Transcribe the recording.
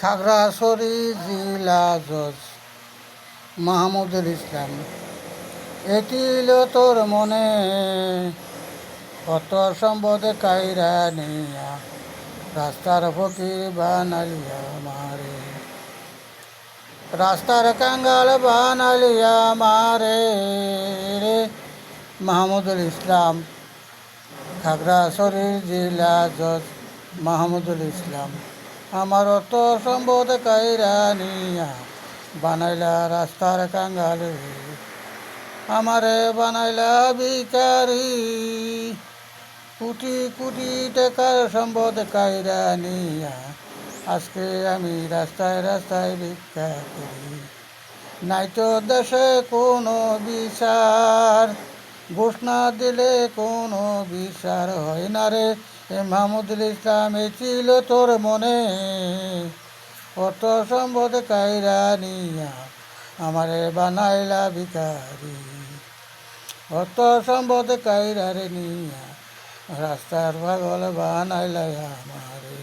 খাগড়াছড়ি জেলা জজ মাহমুদুল ইসলাম। এটিল তোর মনে কত সম্পদ কাইরা নিয়া, রাস্তার ফকির বানালিয়া মারে, রাস্তার কাঙ্গাল বানালিয়া মারে রে। মাহমুদুল ইসলাম, খাগড়াছড়ি জেলা জজ মাহমুদুল ইসলাম। আমার অত সম্পদ কাইরা নিয়া, বানাইলা রাস্তার কাঙ্গাল রে, আমারে বানাইলা ভিখারি। কোটি কোটি টাকার সম্পদ কাইরা নিয়া, আজকে আমি রাস্তায় রাস্তায় ভিক্ষা করি। নাই তো দেশে কোনো বিচার, ঘুষ না দিলে কোনো বিচার হয় না রে। মাহমুদুল ইসলাম, ছিল তোর মনে কত সম্পদ কাইরা নিয়া, আমারে বানাইলা ভিখারি। অত সম্পদ কাইরা রে নিয়া, রাস্তার পাগল বানাইলা আমারে।